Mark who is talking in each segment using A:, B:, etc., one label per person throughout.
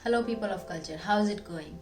A: Hello people of culture, how's it going?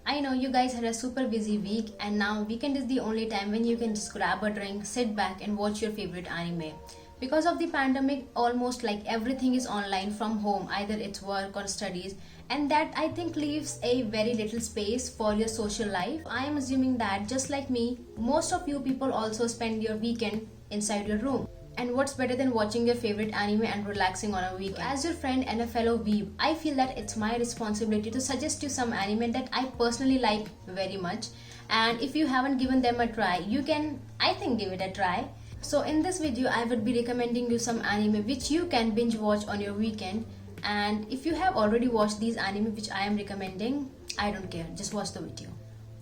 A: I know you guys had a super busy week and now weekend is the only time when you can just grab a drink, sit back and watch your favorite anime. Because of the pandemic, almost like everything is online from home, either it's work or studies, and that I think leaves a very little space for your social life. I am assuming that just like me, most of you people also spend your weekend inside your room. And what's better than watching your favorite anime and relaxing on a weekend? As your friend and a fellow weeb, I feel that it's my responsibility to suggest you some anime that I personally like very much. And if you haven't given them a try, you can, I think, give it a try. So in this video, I would be recommending you some anime which you can binge watch on your weekend. And if you have already watched these anime which I am recommending, I don't care, just watch the video.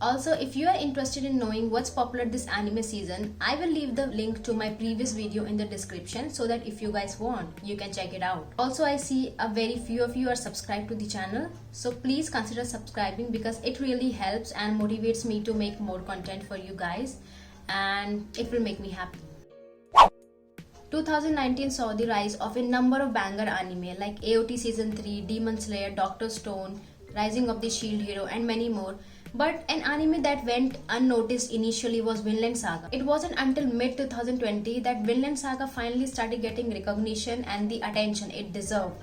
A: Also, if you are interested in knowing what's popular this anime season, I will leave the link to my previous video in the description so that if you guys want, you can check it out. Also, I see a very few of you are subscribed to the channel, so please consider subscribing because it really helps and motivates me to make more content for you guys and it will make me happy. 2019 saw the rise of a number of banger anime like AOT Season 3, Demon Slayer, Doctor Stone, Rising of the Shield Hero and many more. But an anime that went unnoticed initially was Vinland Saga. It wasn't until mid-2020 that Vinland Saga finally started getting recognition and the attention it deserved.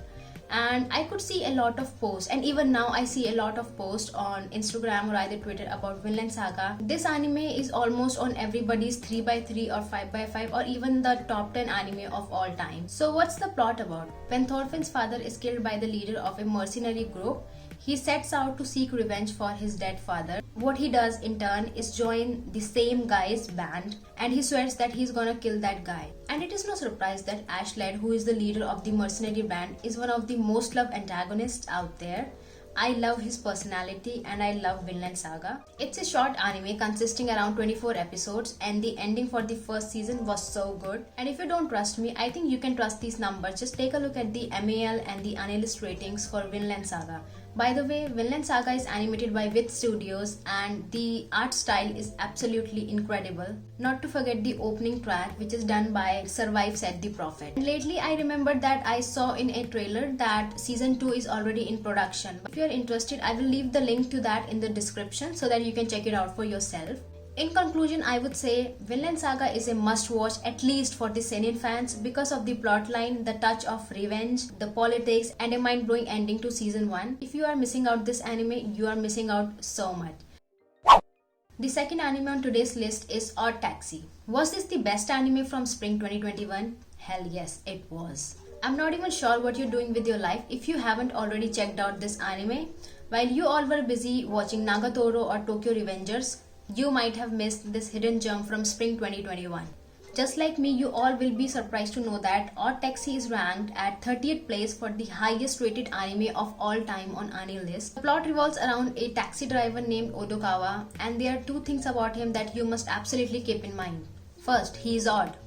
A: And I could see a lot of posts, and even now I see a lot of posts on Instagram or either Twitter about Vinland Saga. This anime is almost on everybody's 3x3 or 5x5 or even the top 10 anime of all time. So what's the plot about? When Thorfinn's father is killed by the leader of a mercenary group, he sets out to seek revenge for his dead father. What he does in turn is join the same guy's band and he swears that he's gonna kill that guy. And it is no surprise that Ashled, who is the leader of the mercenary band, is one of the most loved antagonists out there. I love his personality and I love Vinland Saga. It's a short anime consisting around 24 episodes and the ending for the first season was so good. And if you don't trust me, I think you can trust these numbers. Just take a look at the MAL and the ANILIST ratings for Vinland Saga. By the way, Vinland Saga is animated by With Studios and the art style is absolutely incredible. Not to forget the opening track which is done by Survive Said the Prophet. And lately I remembered that I saw in a trailer that season 2 is already in production. If you are interested, I will leave the link to that in the description so that you can check it out for yourself. In conclusion, I would say Vinland Saga is a must-watch at least for the seinen fans because of the plotline, the touch of revenge, the politics, and a mind-blowing ending to season 1. If you are missing out this anime, you are missing out so much. The second anime on today's list is Oddtaxi. Was this the best anime from spring 2021? Hell yes, it was. I'm not even sure what you're doing with your life if you haven't already checked out this anime. While you all were busy watching Nagatoro or Tokyo Revengers, you might have missed this hidden gem from spring 2021. Just like me, you all will be surprised to know that Oddtaxi is ranked at 30th place for the highest rated anime of all time on ANILIST. The plot revolves around a taxi driver named Odokawa, and there are two things about him that you must absolutely keep in mind. First, he is odd.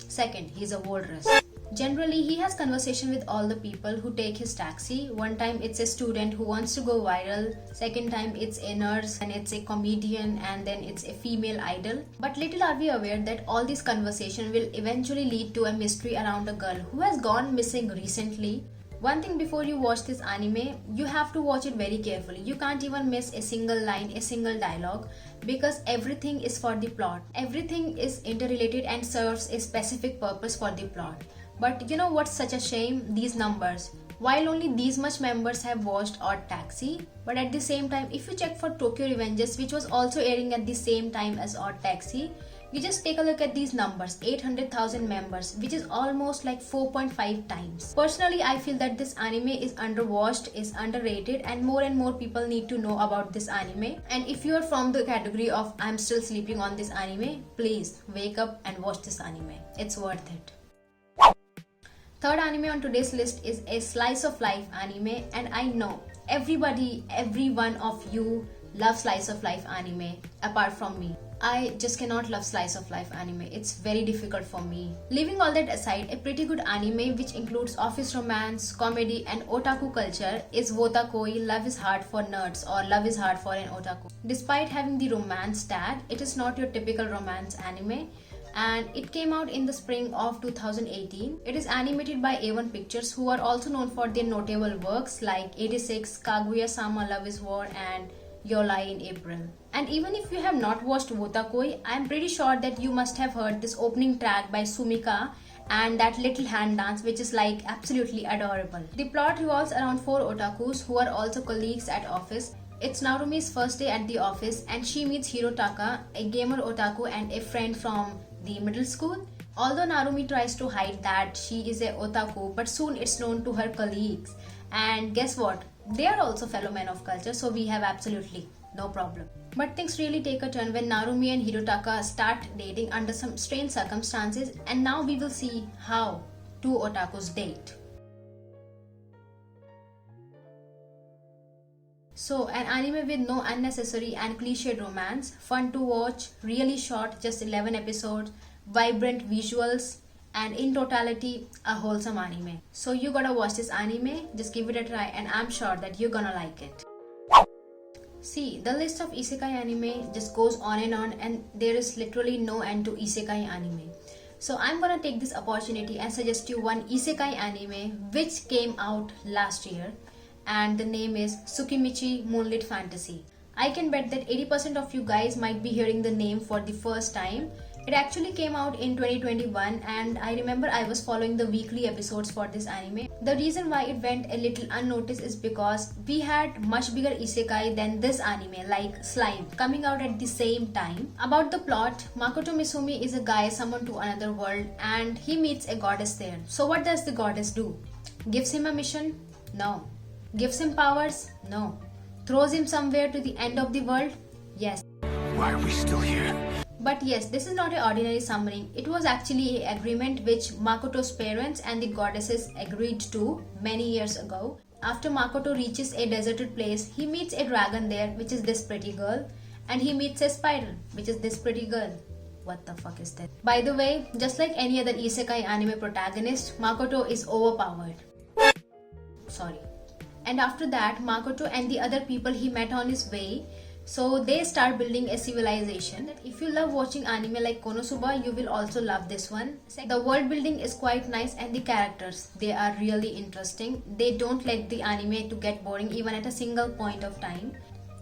A: Second, he is a walrus. Generally, he has conversation with all the people who take his taxi. One time it's a student who wants to go viral. Second time it's a nurse and it's a comedian and then it's a female idol. But little are we aware that all this conversation will eventually lead to a mystery around a girl who has gone missing recently. One thing before you watch this anime, you have to watch it very carefully. You can't even miss a single line, a single dialogue because everything is for the plot. Everything is interrelated and serves a specific purpose for the plot. But you know what's such a shame? These numbers. While only these much members have watched Oddtaxi, but at the same time, if you check for Tokyo Revengers, which was also airing at the same time as Oddtaxi, you just take a look at these numbers, 800,000 members, which is almost like 4.5 times. Personally, I feel that this anime is underwatched, is underrated, and more people need to know about this anime. And if you are from the category of I'm still sleeping on this anime, please wake up and watch this anime. It's worth it. Third anime on today's list is a slice of life anime, and I know every one of you love slice of life anime apart from me. I just cannot love slice of life anime. It's very difficult for me. Leaving all that aside, a pretty good anime which includes office romance, comedy and otaku culture is wotakoi, Love is Hard for Nerds or Love is Hard for an Otaku. Despite having the romance tag, it is not your typical romance anime. and it came out in the spring of 2018. It is animated by A1 Pictures, who are also known for their notable works like 86, Kaguya-sama Love is War and Your Lie in April. And even if you have not watched Wotakoi, I am pretty sure that you must have heard this opening track by Sumika and that little hand dance, which is like absolutely adorable. The plot revolves around 4 otakus who are also colleagues at office. It's Narumi's first day at the office and she meets Hirotaka, a gamer otaku and a friend from the middle school. Although Narumi tries to hide that she is a otaku, but soon it's known to her colleagues. And guess what? They are also fellow men of culture, so we have absolutely no problem. But things really take a turn when Narumi and Hirotaka start dating under some strange circumstances, and now we will see how 2 otakus date. So, an anime with no unnecessary and cliched romance, fun to watch, really short, just 11 episodes, vibrant visuals, and in totality, a wholesome anime. So you gotta watch this anime, just give it a try, and I'm sure that you're gonna like it. See, the list of isekai anime just goes on, and there is literally no end to isekai anime. So I'm gonna take this opportunity and suggest you one isekai anime which came out last year, and the name is Tsukimichi Moonlit Fantasy. I can bet that 80% of you guys might be hearing the name for the first time. It actually came out in 2021, and I remember I was following the weekly episodes for this anime. The reason why it went a little unnoticed is because we had much bigger isekai than this anime, like Slime, coming out at the same time. About the plot, Makoto Misumi is a guy summoned to another world and he meets a goddess there. So what does the goddess do? Gives him a mission? No. Gives him powers? No. Throws him somewhere to the end of the world? Yes.
B: Why are we still here?
A: But yes, this is not an ordinary summoning. It was actually an agreement which Makoto's parents and the goddesses agreed to many years ago. After Makoto reaches a deserted place, he meets a dragon there, which is this pretty girl, and he meets a spiral, which is this pretty girl. What the fuck is that? By the way, just like any other isekai anime protagonist, Makoto is overpowered. Sorry. And after that, Makoto and the other people he met on his way, so they start building a civilization. If you love watching anime like Konosuba, you will also love this one. The world building is quite nice and the characters, they are really interesting. They don't let the anime to get boring even at a single point of time.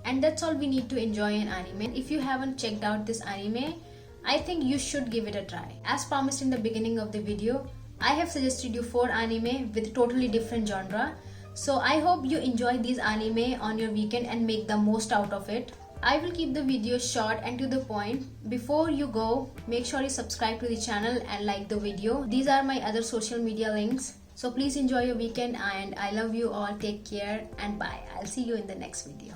A: And that's all we need to enjoy an anime. If you haven't checked out this anime, I think you should give it a try. As promised in the beginning of the video, I have suggested you 4 anime with totally different genre. So I hope you enjoy these anime on your weekend and make the most out of it. I will keep the video short and to the point. Before you go, make sure you subscribe to the channel and like the video. These are my other social media links. So please enjoy your weekend and I love you all. Take care and bye. I'll see you in the next video.